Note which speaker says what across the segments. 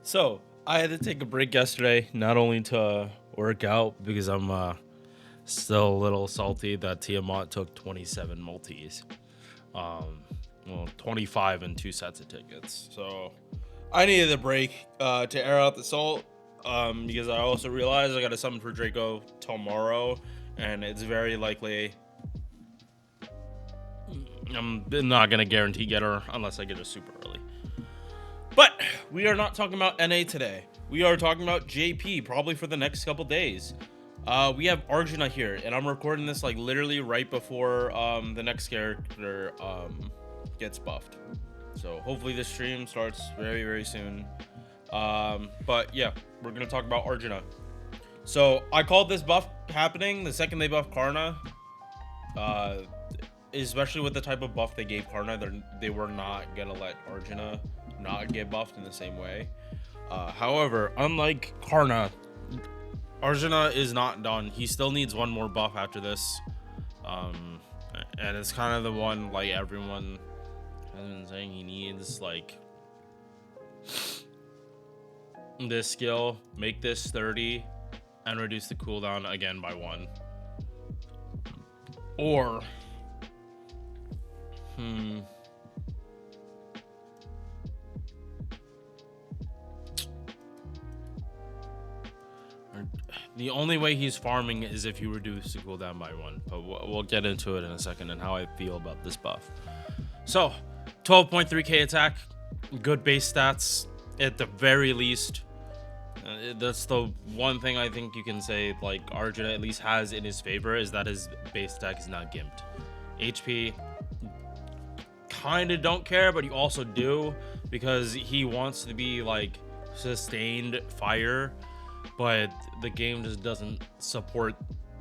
Speaker 1: So I had to take a break yesterday, not only to work out because I'm still a little salty that Tiamat took 27 multis, um, 25 and two sets of tickets. So I needed a break to air out the salt because I also realized I got to summon for Draco tomorrow, and it's very likely I'm not gonna guarantee get her unless I get her super early. But we are not talking about NA today. We are talking about JP probably for the next couple days. We have Arjuna here, and I'm recording this like literally right before the next character gets buffed. So hopefully this stream starts very, very soon. But yeah, we're gonna talk about Arjuna. So I called this buff happening the second they buffed Karna. Especially with the type of buff they gave Karna, they were not gonna let Arjuna not get buffed in the same way. However, unlike Karna, Arjuna is not done. He still needs one more buff after this. And it's kind of the one like everyone has been saying he needs, like this skill, make this 30 and reduce the cooldown again by 1. Or the only way he's farming is if you reduce the cooldown by 1, but we'll get into it in a second and how I feel about this buff. So 12.3k attack, good base stats at the very least. That's the one thing I think you can say like Arjuna at least has in his favor, is that his base attack is not gimped. HP, kind of don't care, but you also do, because he wants to be like sustained fire, but the game just doesn't support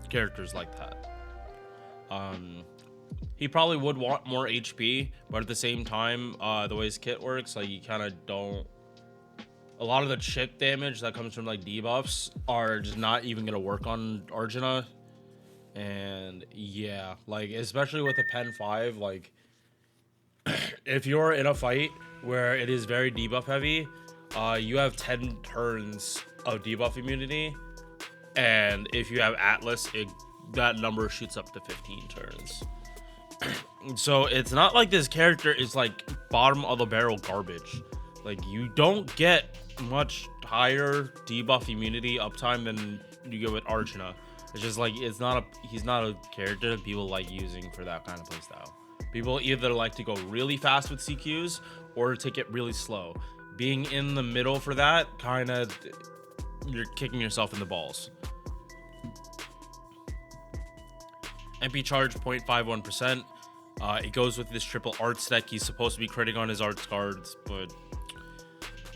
Speaker 1: characters like that. He probably would want more HP, but at the same time, the way his kit works, like you kind of don't. A lot of the chip damage that comes from like debuffs are just not even gonna work on Arjuna. And yeah, like especially with a pen 5, like if you're in a fight where it is very debuff heavy, you have 10 turns of debuff immunity, and if you have Atlas, that number shoots up to 15 turns. So it's not like this character is like bottom of the barrel garbage. Like you don't get much higher debuff immunity uptime than you get with Arjuna. It's just like he's not a character that people like using for that kind of playstyle. People either like to go really fast with CQs or take it really slow. Being in the middle for that, kind of, you're kicking yourself in the balls. MP charge 0.51%. It goes with this triple arts deck. He's supposed to be critting on his arts cards, but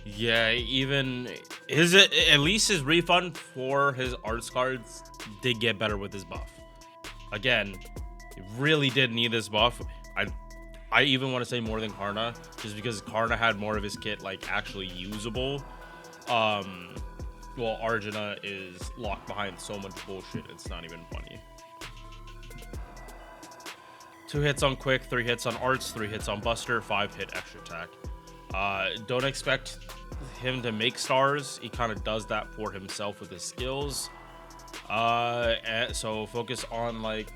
Speaker 1: yeah, even at least his refund for his arts cards did get better with his buff. Again, he really did need this buff. I even want to say more than Karna, just because Karna had more of his kit like actually usable. Well, Arjuna is locked behind so much bullshit, it's not even funny. 2 hits on quick, 3 hits on arts, 3 hits on buster, 5 hit extra attack. Don't expect him to make stars. He kind of does that for himself with his skills. So focus on like,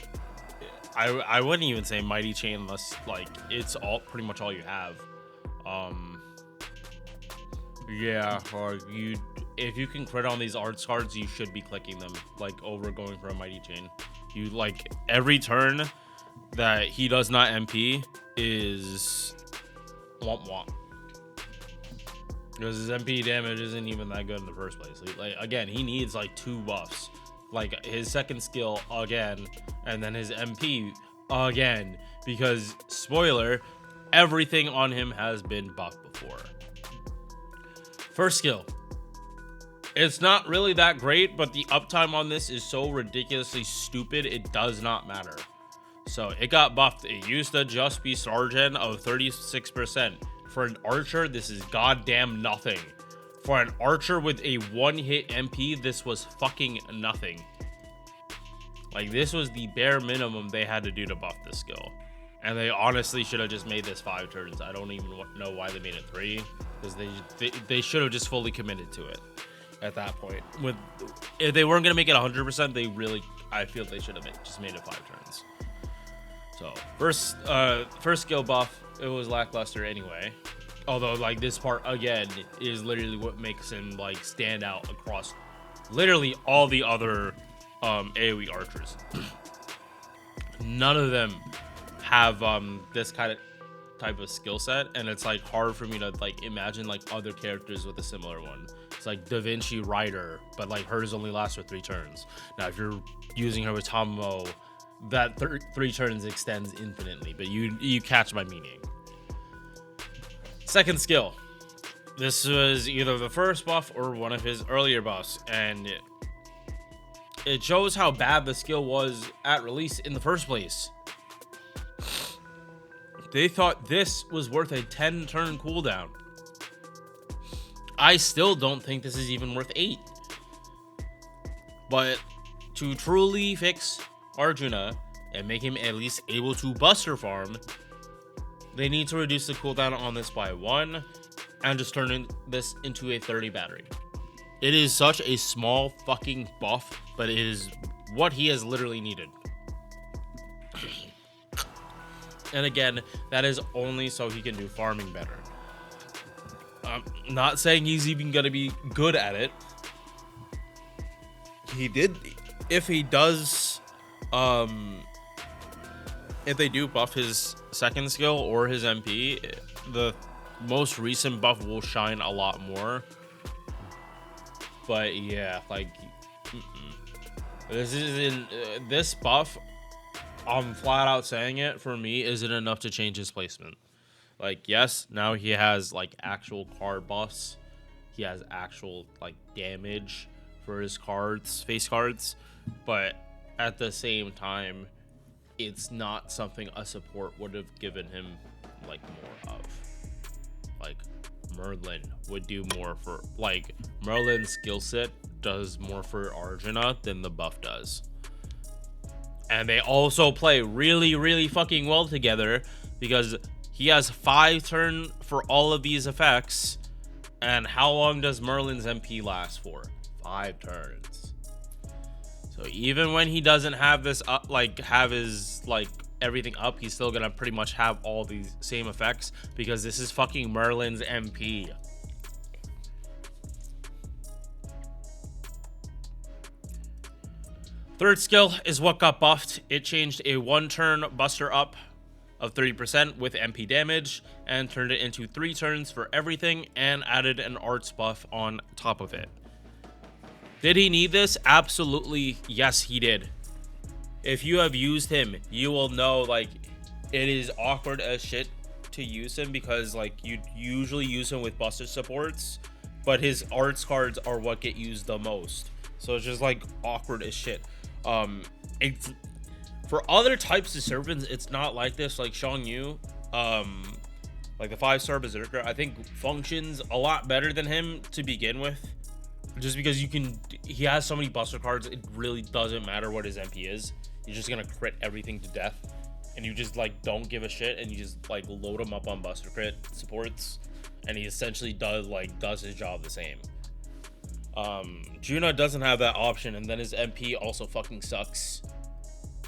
Speaker 1: I wouldn't even say mighty chain unless like it's all pretty much all you have. Yeah, or if you can crit on these arts cards, you should be clicking them like over going for a mighty chain. You like every turn that he does not MP is womp womp, because his MP damage isn't even that good in the first place. Like again, he needs like 2 buffs, like his second skill again, and then his MP again, because spoiler, everything on him has been buffed before. First skill, it's not really that great, but the uptime on this is so ridiculously stupid, it does not matter. So it got buffed. It used to just be Sargen of 36%. For an archer, this is goddamn nothing. For an archer with a 1-hit MP, this was fucking nothing. Like, this was the bare minimum they had to do to buff this skill. And they honestly should have just made this 5 turns. I don't even know why they made it 3, because they should have just fully committed to it at that point. If they weren't gonna make it 100%, I feel they should have just made it 5 turns. So first skill buff, it was lackluster anyway. Although like this part again is literally what makes him like stand out across literally all the other AoE archers. None of them have this type of skill set, and it's like hard for me to like imagine like other characters with a similar one. It's like Da Vinci Rider, but like hers only lasts for 3 turns. Now if you're using her with Tomo, that 3 turns extends infinitely, but you catch my meaning. Second skill, this was either the first buff or one of his earlier buffs, and it shows how bad the skill was at release in the first place. They thought this was worth a 10-turn cooldown. I still don't think this is even worth 8. But to truly fix Arjuna and make him at least able to buster farm, they need to reduce the cooldown on this by 1 and just turn this into a 30 battery. It is such a small fucking buff, but it is what he has literally needed. And again, that is only so he can do farming better. I'm not saying he's even gonna be good at it. If they do buff his second skill or his MP, the most recent buff will shine a lot more. But yeah, like this buff, I'm flat out saying it, for me isn't enough to change his placement. Like, yes, now he has like actual card buffs, he has actual like damage for his cards, face cards, but at the same time, it's not something a support would have given him like more of. Like Merlin would do more for, like, Merlin's skill set does more for Arjuna than the buff does. And they also play really, really fucking well together, because he has 5 turns for all of these effects. And how long does Merlin's MP last for? 5 turns. So even when he doesn't have this up, like have his like everything up, he's still gonna pretty much have all these same effects, because this is fucking Merlin's MP. Third skill is what got buffed. It changed a 1-turn buster up of 30% with MP damage and turned it into 3 turns for everything, and added an arts buff on top of it. Did he need this? Absolutely, yes, he did. If you have used him, you will know, like, it is awkward as shit to use him, because like you usually use him with buster supports, but his arts cards are what get used the most. So it's just like awkward as shit. It's, for other types of servants, it's not like this. Like Shang Yu, like the 5-star berserker, I think functions a lot better than him to begin with, just because he has so many buster cards. It really doesn't matter what his MP is. You're just gonna crit everything to death, and you just like don't give a shit, and you just like load him up on buster crit supports, and he essentially does his job the same. Juna doesn't have that option, and then his MP also fucking sucks.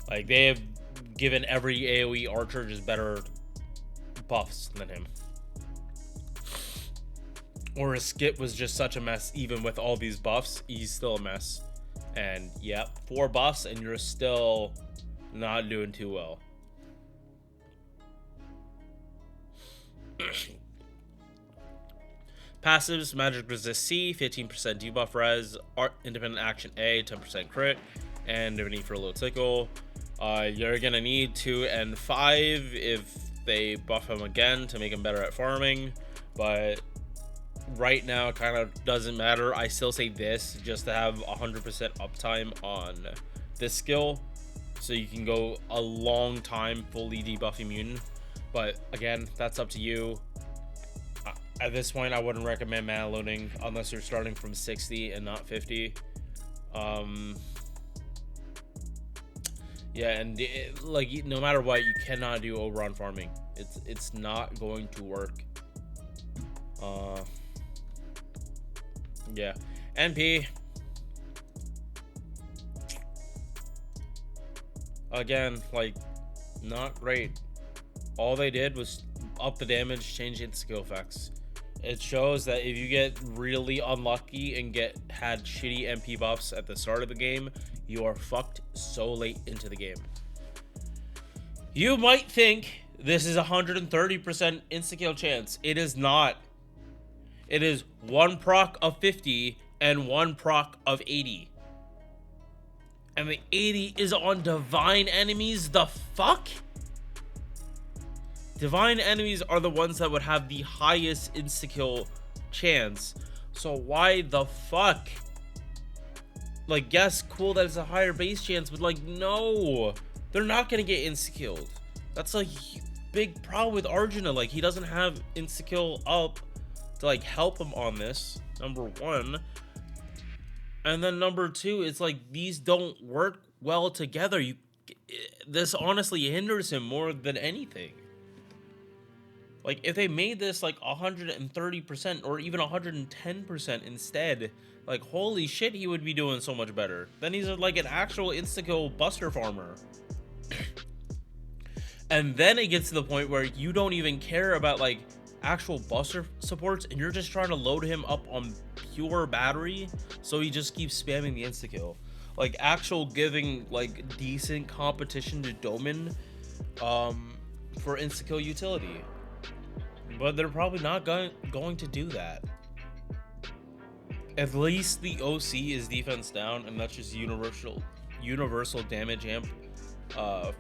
Speaker 1: Like, they have given every AoE archer just better buffs than him. Or his skip was just such a mess. Even with all these buffs, he's still a mess. And yeah, 4 buffs and you're still not doing too well. Passives: magic resist C, 15% debuff res, art independent action A, 10% crit, and divinity for a low tickle. You're gonna need 2 and 5 if they buff him again to make him better at farming, but right now it kind of doesn't matter. I still say this just to have 100% uptime on this skill, so you can go a long time fully debuff immune. But again, that's up to you. At this point, I wouldn't recommend mana loading unless you're starting from 60 and not 50. Yeah, and like no matter what, you cannot do Oberon farming. It's not going to work. Uh, yeah, NP again, like not great. All they did was up the damage, change its skill effects. It shows that if you get really unlucky and had shitty MP buffs at the start of the game, you are fucked so late into the game. You might think this is 130% insta-kill chance. It is not. It is 1 proc of 50 and 1 proc of 80. And the 80 is on divine enemies? The fuck? Divine enemies are the ones that would have the highest insta-kill chance. So why the fuck? Like, yes, cool that it's a higher base chance, but like, no. They're not gonna get insta-killed. That's a big problem with Arjuna. Like, he doesn't have insta-kill up to like help him on this, number one. And then number two, it's like these don't work well together. This honestly hinders him more than anything. Like, if they made this like 130% or even 110% instead, like, holy shit, he would be doing so much better. Then he's like an actual insta-kill buster farmer. And then it gets to the point where you don't even care about like actual buster supports, and you're just trying to load him up on pure battery, so he just keeps spamming the insta-kill. Like, actual giving like decent competition to Domin for insta-kill utility. But they're probably not going to do that. At least the OC is defense down, and that's just universal damage amp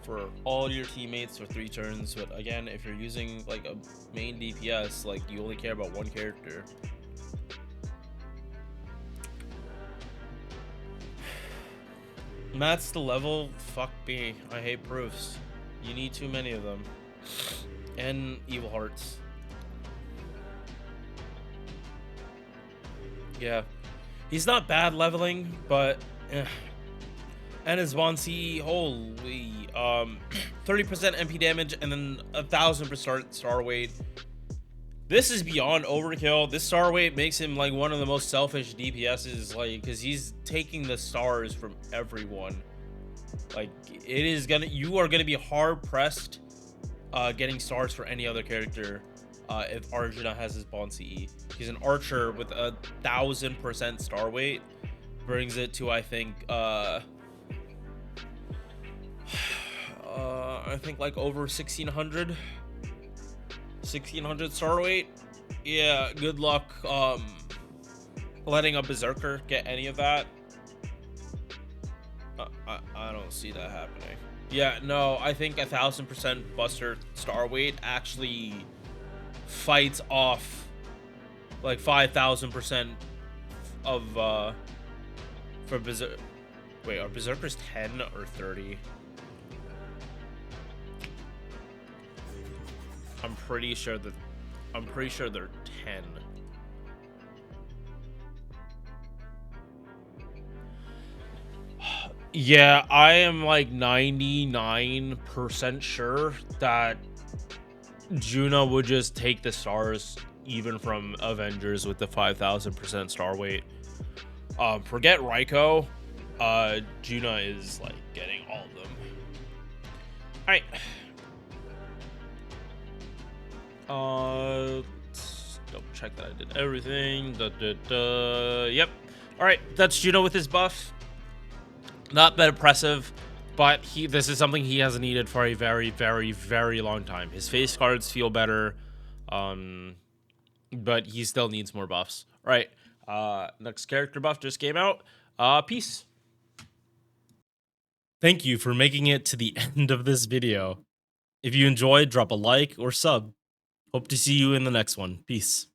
Speaker 1: for all your teammates for 3 turns. But again, if you're using like a main DPS, like, you only care about one character. That's the level. Fuck me. I hate proofs. You need too many of them. And evil hearts. Yeah, he's not bad leveling, but and his Bonsi, holy 30% MP damage and then 1,000% star weight. This is beyond overkill. This star weight makes him like one of the most selfish DPSs, like, because he's taking the stars from everyone. Like, you are gonna be hard pressed getting stars for any other character if Arjuna has his Bonsi. He's an archer with 1,000% star weight, brings it to I think like over 1,600 star weight. Yeah, good luck letting a berserker get any of that. I don't see that happening. Yeah, no, I think 1,000% buster star weight actually fights off like 5,000% of for berserk. Wait, are berserkers 10 or 30? I'm pretty sure they're 10. Yeah, I am like 99% sure that Juna would just take the stars even from Avengers with the 5,000% star weight. Forget Raiko. Juna is like getting all of them. All right. Let's double check that I did everything. Yep. All right, that's Juna with his buff. Not that impressive, but this is something he hasn't needed for a very, very, very long time. His face cards feel better, but he still needs more buffs. All right, next character buff just came out. Peace. Thank you for making it to the end of this video. If you enjoyed, drop a like or sub. Hope to see you in the next one. Peace.